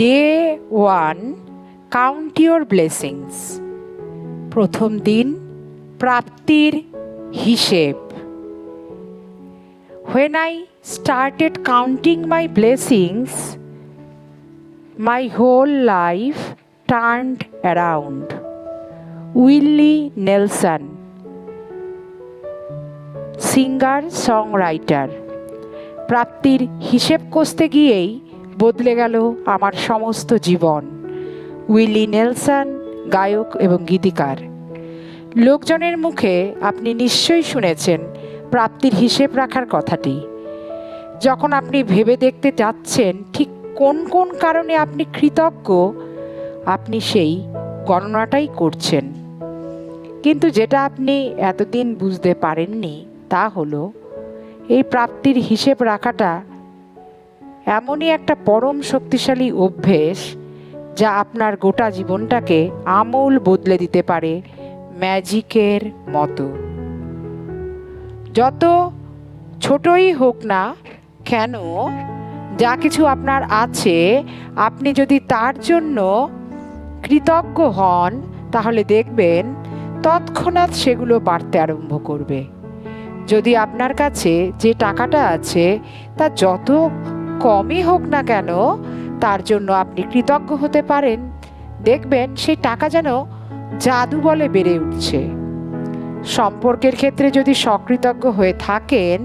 Day 1, count your blessings. প্রথম দিন, প্রাপ্তির হিসেব। When I started counting my blessings, my whole life turned around. Willie Nelson, singer সংরাইটার। প্রাপ্তির হিসেব কষতে গিয়েই বদলে গেল আমার সমস্ত জীবন। উইলি নেলসন, গায়ক এবং গীতিকার। লোকজনের মুখে আপনি নিশ্চয়ই শুনেছেন প্রাপ্তির হিসেব রাখার কথাটি। যখন আপনি ভেবে দেখতে যাচ্ছেন ঠিক কোন কোন কারণে আপনি কৃতজ্ঞ, আপনি সেই গণনাটাই করছেন। কিন্তু যেটা আপনি এতদিন বুঝতে পারেননি তা হলো এই প্রাপ্তির হিসেব রাখাটা এমনই একটা পরম শক্তিশালী অভ্যেস যা আপনার গোটা জীবনটাকে আমূল বদলে দিতে পারে ম্যাজিকের মতো। যত ছোটই হোক না কেন, যা কিছু আপনার আছে, আপনি যদি তার জন্য কৃতজ্ঞ হন তাহলে দেখবেন তৎক্ষণাৎ সেগুলো বাড়তে আরম্ভ করবে। যদি আপনার কাছে যে টাকাটা আছে তা যত কমই হোক না কেন, তার জন্য আপনি কৃতজ্ঞ হতে পারেন, দেখবেন সেই টাকা যেন জাদু বলে বেড়ে উঠছে। সম্পর্কের ক্ষেত্রে যদি সকৃতজ্ঞ হয়ে থাকেন,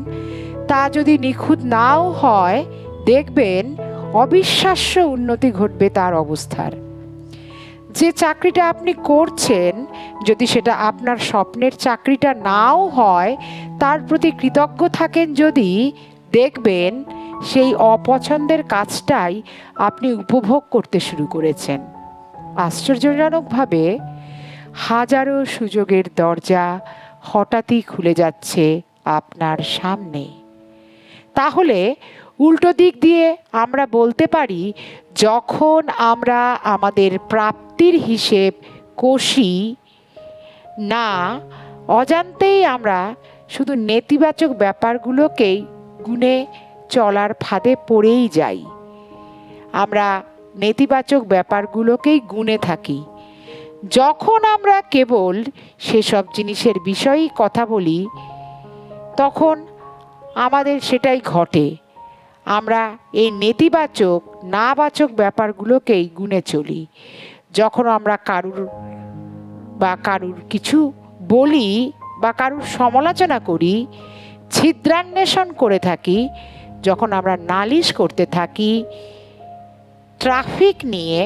তা যদি নিখুঁত নাও হয়, দেখবেন অবিশ্বাস্য উন্নতি ঘটবে তার অবস্থার। যে চাকরিটা আপনি করছেন, যদি সেটা আপনার স্বপ্নের চাকরিটা নাও হয়, তার প্রতি কৃতজ্ঞ থাকেন যদি, দেখবেন সেই অপছন্দের কাজটাই আপনি উপভোগ করতে শুরু করেছেন। আশ্চর্যজনকভাবে হাজারো সুযোগের দরজা হঠাৎই খুলে যাচ্ছে আপনার সামনে। তাহলে উল্টো দিক দিয়ে আমরা বলতে পারি, যখন আমরা আমাদের প্রাপ্তির হিসেব কষি না, অজান্তেই আমরা শুধু নেতিবাচক ব্যাপারগুলোকেই গুণে চলার ফাঁদে পড়েই যাই। আমরা নেতিবাচক ব্যাপারগুলোকেই গুণে থাকি। যখন আমরা কেবল সেসব জিনিসের বিষয়েই কথা বলি, তখন আমাদের সেটাই ঘটে। আমরা এই নেতিবাচক নাবাচক ব্যাপারগুলোকেই গুণে চলি। যখন আমরা কারুর কিছু বলি বা কারুর সমালোচনা করি, ছিদ্রান্বেষণ করে থাকি, যখন আমরা নালিশ করতে থাকি ট্রাফিক নিয়ে,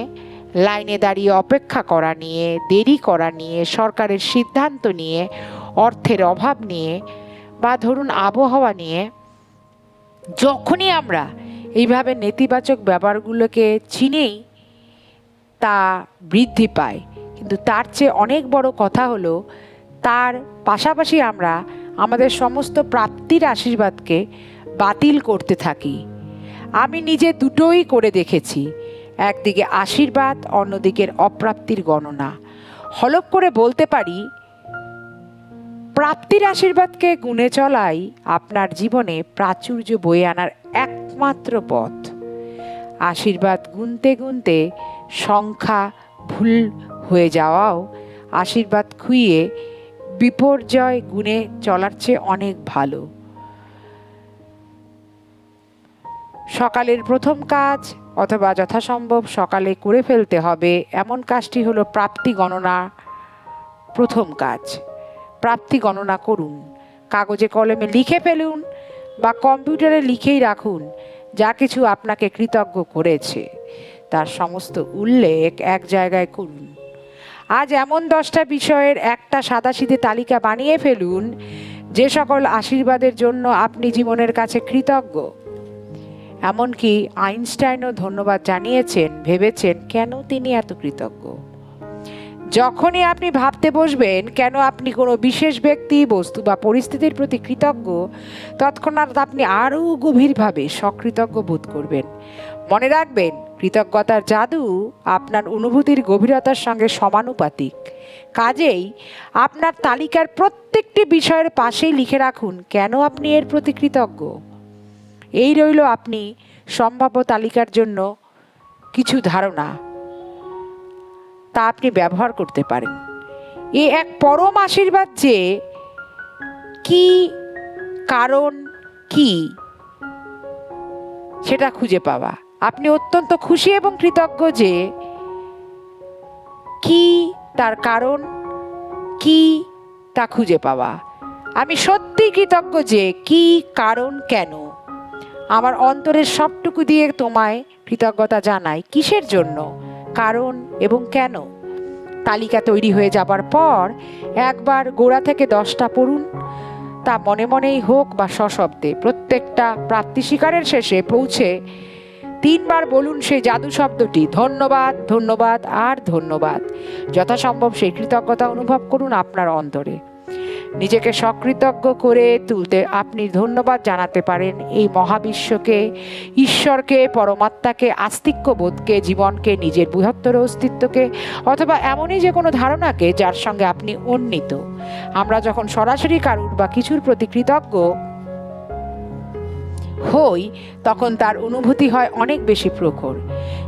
লাইনে দাঁড়িয়ে অপেক্ষা করা নিয়ে, দেরি করা নিয়ে, সরকারের সিদ্ধান্ত নিয়ে, অর্থের অভাব নিয়ে, বা ধরুন আবহাওয়া নিয়ে, যখনই আমরা এইভাবে নেতিবাচক ব্যাপারগুলোকে চিনেই তা বৃদ্ধি পায়। কিন্তু তার চেয়ে অনেক বড় কথা হলো, তার পাশাপাশি আমরা আমাদের সমস্ত প্রাপ্তির আশীর্বাদকে বাতিল করতে থাকি। আমি নিজে দুটোই করে দেখেছি, একদিকে আশীর্বাদ, অন্যদিকের অপ্রাপ্তির গণনা। হলপ করে বলতে পারি, প্রাপ্তির আশীর্বাদকে গুণে চলাই আপনার জীবনে প্রাচুর্য বয়ে আনার একমাত্র পথ। আশীর্বাদ গুনতে গুনতে সংখ্যা ভুল হয়ে যাওয়াও আশীর্বাদ খুইয়ে বিপর্যয় গুণে চলার চেয়ে অনেক ভালো। সকালের প্রথম কাজ অথবা যথাসম্ভব সকালে করে ফেলতে হবে এমন কাজটি হলো প্রাপ্তি গণনা। প্রথম কাজ, প্রাপ্তি গণনা করুন। কাগজে কলমে লিখে ফেলুন বা কম্পিউটারে লিখেই রাখুন যা কিছু আপনাকে কৃতজ্ঞ করেছে, তার সমস্ত উল্লেখ এক জায়গায় করুন। আজ এমন 10টা বিষয়ের একটা সাদাসিধে তালিকা বানিয়ে ফেলুন যে সকল আশীর্বাদের জন্য আপনি জীবনের কাছে কৃতজ্ঞ। এমনকি আইনস্টাইনও ধন্যবাদ জানিয়েছেন, ভেবেছেন কেন তিনি এত কৃতজ্ঞ। যখনই আপনি ভাবতে বসবেন কেন আপনি কোনো বিশেষ ব্যক্তি, বস্তু বা পরিস্থিতির প্রতি কৃতজ্ঞ, তৎক্ষণাৎ আপনি আরও গভীরভাবে সকৃতজ্ঞ বোধ করবেন। মনে রাখবেন, কৃতজ্ঞতার জাদু আপনার অনুভূতির গভীরতার সঙ্গে সমানুপাতিক। কাজেই আপনার তালিকার প্রত্যেকটি বিষয়ের পাশেই লিখে রাখুন কেন আপনি এর প্রতি কৃতজ্ঞ। এই রইল আপনি সম্ভাব্য তালিকার জন্য কিছু ধারণা, তা আপনি ব্যবহার করতে পারেন। এ এক পরম আশীর্বাদ যে কি কারণ কি সেটা খুঁজে পাওয়া। আপনি অত্যন্ত খুশি এবং কৃতজ্ঞ যে কি তার কারণ কি তা খুঁজে পাওয়া। আমি সত্যি কৃতজ্ঞ যে কি কারণ কেন। আমার অন্তরের সবটুকু দিয়ে তোমায় কৃতজ্ঞতা জানাই। কিসের জন্য, কারণ এবং কেন। তালিকা তৈরি হয়ে যাবার পর একবার গোড়া থেকে 10টা পড়ুন, তা মনে মনেই হোক বা সশব্দে। প্রত্যেকটা প্রাপ্তি স্বীকারের শেষে পৌঁছে 3 বার বলুন সেই জাদু শব্দটি, ধন্যবাদ, ধন্যবাদ আর ধন্যবাদ। যথাসম্ভব সেই কৃতজ্ঞতা অনুভব করুন আপনার অন্তরে। নিজেকে সকৃতজ্ঞ করে তুলতে আপনি ধন্যবাদ জানাতে পারেন এই মহাবিশ্বকে, ঈশ্বরকে, পরমাত্মাকে, আস্তিক্য বোধকে, জীবনকে, নিজের বৃহত্তর অস্তিত্বকে, অথবা এমনই যে কোনো ধারণাকে যার সঙ্গে আপনি উন্নীত। আমরা যখন সরাসরি কারুর বা কিছুর প্রতি কৃতজ্ঞ হই তখন তার অনুভূতি হয় অনেক বেশি প্রখর,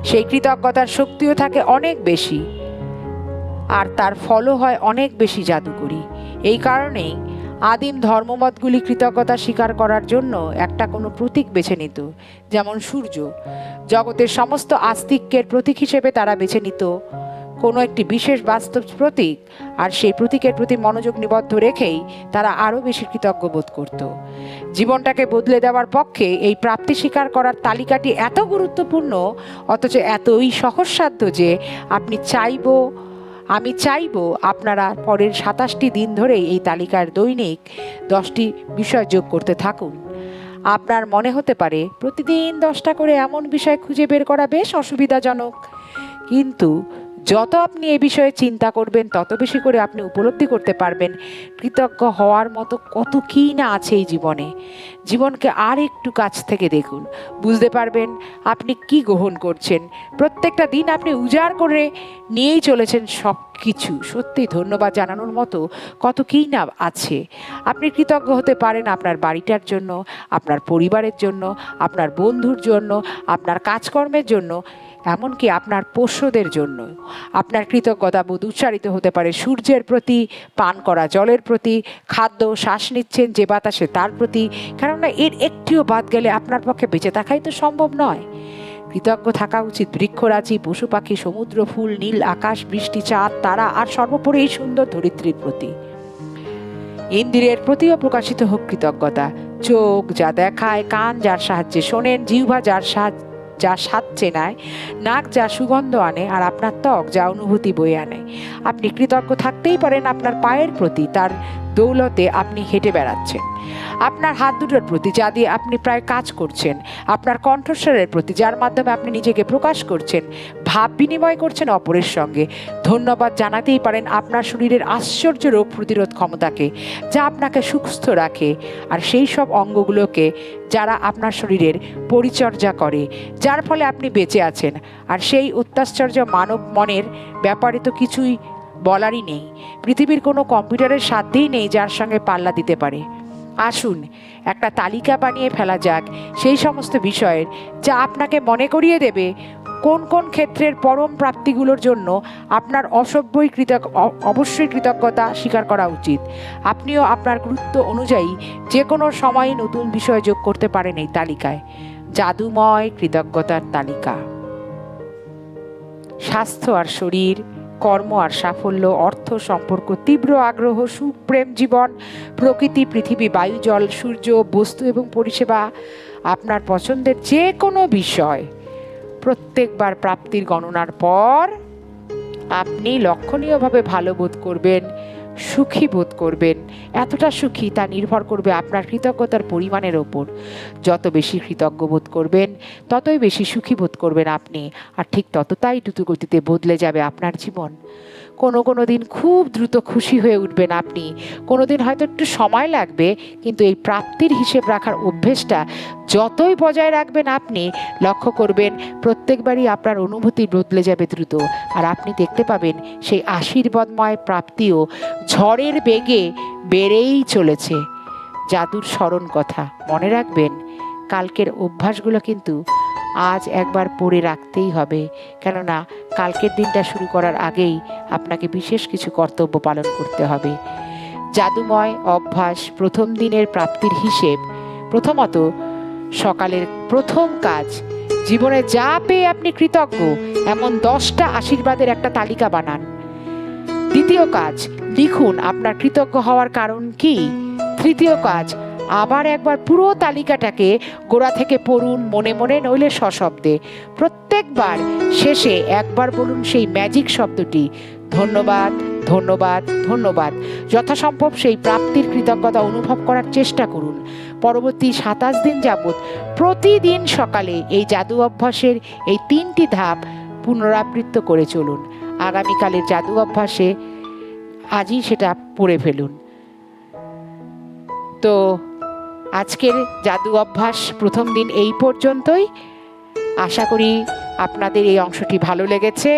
সেই কৃতজ্ঞতার শক্তিও থাকে অনেক বেশি, আর তার ফলও হয় অনেক বেশি জাদুকরী। এই কারণেই আদিম ধর্মমতগুলি কৃতজ্ঞতা স্বীকার করার জন্য একটা কোনো প্রতীক বেছে নিত। যেমন সূর্য জগতের সমস্ত আস্তিক্যের প্রতীক হিসেবে তারা বেছে নিত কোনো একটি বিশেষ বাস্তব প্রতীক, আর সেই প্রতীকের প্রতি মনোযোগ নিবদ্ধ রেখেই তারা আরও বেশি কৃতজ্ঞ বোধ করত। জীবনটাকে বদলে দেওয়ার পক্ষে এই প্রাপ্তি স্বীকার করার তালিকাটি এত গুরুত্বপূর্ণ, অথচ এতই সহজসাধ্য যে আমি চাইব আপনারা পরের 27টি দিন ধরেই এই তালিকার দৈনিক 10টি বিষয় যোগ করতে থাকুন। আপনার মনে হতে পারে প্রতিদিন 10টা করে এমন বিষয় খুঁজে বের করা বেশ অসুবিধাজনক, কিন্তু যত আপনি এ বিষয়ে চিন্তা করবেন তত বেশি করে আপনি উপলব্ধি করতে পারবেন কৃতজ্ঞ হওয়ার মতো কত কী না আছে এই জীবনে। জীবনকে আর একটু কাছ থেকে দেখুন, বুঝতে পারবেন আপনি কি গ্রহণ করছেন। প্রত্যেকটা দিন আপনি উজাড় করে নিয়েই চলেছেন সব কিছু। সত্যি ধন্যবাদ জানানোর মতো কত কী না আছে। আপনি কৃতজ্ঞ হতে পারেন আপনার বাড়িটার জন্য, আপনার পরিবারের জন্য, আপনার বন্ধুর জন্য, আপনার কাজকর্মের জন্য, এমনকি আপনার পোষ্যদের জন্য। আপনার কৃতজ্ঞতা বোধ উচ্চারিত হতে পারে সূর্যের প্রতি, পান করা জলের প্রতি, খাদ্য শ্বাস নিচ্ছেন যে বাতাসে তার প্রতি, কেননা এর একটিও বাদ গেলে আপনার পক্ষে বেঁচে থাকাই তো সম্ভব নয়। কৃতজ্ঞ থাকা উচিত বৃক্ষরাজি, পশু পাখি, সমুদ্র, ফুল, নীল আকাশ, বৃষ্টি, চাঁদ, তারা, আর সর্বোপরি এই সুন্দর ধরিত্রীর প্রতি। ইন্দ্রিয়ের প্রতিও প্রকাশিত হোক কৃতজ্ঞতা। চোখ যা দেখায়, কান যার সাহায্যে শোনেন, জিহ্বা যা স্বাদ চেনায়, নাক যা সুগন্ধ আনে, আর আপনার ত্বক যা অনুভূতি বয়ে আনে। আপনি কৃতজ্ঞ থাকতেই পারেন আপনার পায়ের প্রতি, তার দৌলতে আপনি হেঁটে বেড়াচ্ছেন। আপনার হাত দুটোর প্রতি, যা দিয়ে আপনি প্রায় কাজ করছেন। আপনার কণ্ঠস্বরের প্রতি, যার মাধ্যমে আপনি নিজেকে প্রকাশ করছেন, ভাব বিনিময় করছেন অপরের সঙ্গে। ধন্যবাদ জানাতেই পারেন আপনার শরীরের আশ্চর্য রোগ প্রতিরোধ ক্ষমতাকে, যা আপনাকে সুস্থ রাখে, আর সেই সব অঙ্গগুলোকে যারা আপনার শরীরের পরিচর্যা করে, যার ফলে আপনি বেঁচে আছেন। আর সেই অত্যাশ্চর্য মানব মনের ব্যাপারে তো কিছুই বলারই নেই। পৃথিবীর কোনো কম্পিউটারের সাধ্যেই নেই যার সঙ্গে পাল্লা দিতে পারে। আসুন একটা তালিকা বানিয়ে ফেলা যাক সেই সমস্ত বিষয়ের, যা আপনাকে মনে করিয়ে দেবে কোন কোন ক্ষেত্রের পরম প্রাপ্তিগুলোর জন্য আপনার অবশ্যই কৃতজ্ঞতা স্বীকার করা উচিত। আপনিও আপনার গুরুত্ব অনুযায়ী যে কোনো সময় নতুন বিষয় যোগ করতে পারেন এই তালিকায়। জাদুময় কৃতজ্ঞতার তালিকা। স্বাস্থ্য আর শরীর, কর্ম আর সাফল্য, অর্থ, সম্পর্ক, তীব্র আগ্রহ, সুখ, প্রেম, জীবন, প্রকৃতি, পৃথিবী, বায়ু, জল, সূর্য, বস্তু এবং পরিষেবা, আপনার পছন্দের যে কোনো বিষয়। প্রত্যেকবার প্রাপ্তির গণনার পর আপনি লক্ষণীয়ভাবে ভালো বোধ করবেন, সুখী বোধ করবেন। এতটা সুখী তা নির্ভর করবে আপনার কৃতজ্ঞতার পরিমাণের ওপর। যত বেশি কৃতজ্ঞ বোধ করবেন ততই বেশি সুখী বোধ করবেন আপনি, আর ঠিক ততটাই দ্রুতগতিতে বদলে যাবে আপনার জীবন। কোনো দিন খুব দ্রুত খুশি হয়ে উঠবেন আপনি, কোনো দিন হয়তো একটু সময় লাগবে, কিন্তু এই প্রাপ্তির হিসেব রাখার অভ্যেসটা যতই বজায় রাখবেন আপনি, লক্ষ্য করবেন প্রত্যেকবারই আপনার অনুভূতি বদলে যাবে দ্রুত, আর আপনি দেখতে পাবেন সেই আশীর্বাদময় প্রাপ্তিও ঝড়ের বেগে বেড়েই চলেছে। জাদুর স্মরণ কথা মনে রাখবেন, কালকের অভ্যাসগুলো কিন্তু আজ একবার পড়ে রাখতেই হবে, কেননা কালকের দিনটা শুরু করার আগেই আপনাকে বিশেষ কিছু কর্তব্য পালন করতে হবে। জাদুময় অভ্যাস প্রথম দিনের প্রাপ্তির হিসেব। প্রথমত, সকালের প্রথম কাজ, জীবনে যা পেয়ে আপনি কৃতজ্ঞ এমন 10টা আশীর্বাদের একটা তালিকা বানান। দ্বিতীয় কাজ, লিখুন আপনার কৃতজ্ঞ হওয়ার কারণ কি। তৃতীয় কাজ, আবার একবার পুরো তালিকাটাকে গোড়া থেকে পড়ুন, মনে মনে নইলে সশব্দে। প্রত্যেকবার শেষে একবার বলুন সেই ম্যাজিক শব্দটি, ধন্যবাদ, ধন্যবাদ, ধন্যবাদ। যথাসম্ভব সেই প্রাপ্তির কৃতজ্ঞতা অনুভব করার চেষ্টা করুন। পরবর্তী 27 দিন যাবৎ প্রতিদিন সকালে এই জাদু অভ্যাসের এই 3টি ধাপ পুনরাবৃত্ত করে চলুন। আগামীকালের জাদু অভ্যাসে আজই সেটা পড়ে ফেলুন। তো আজকের জাদু অভ্যাস প্রথম দিন এই পর্যন্তই। আশা করি আপনাদের এই অংশটি ভালো লেগেছে।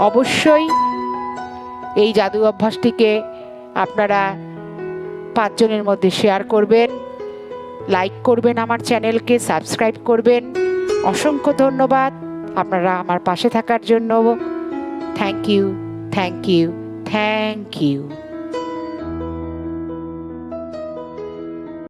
অবশ্যই এই জাদু অভ্যাসটিকে আপনারা 5 জনের মধ্যে শেয়ার করবেন, লাইক করবেন, আমার চ্যানেলকে সাবস্ক্রাইব করবেন। অসংখ্য ধন্যবাদ আপনারা আমার পাশে থাকার জন্য। Thank you, thank you, thank you.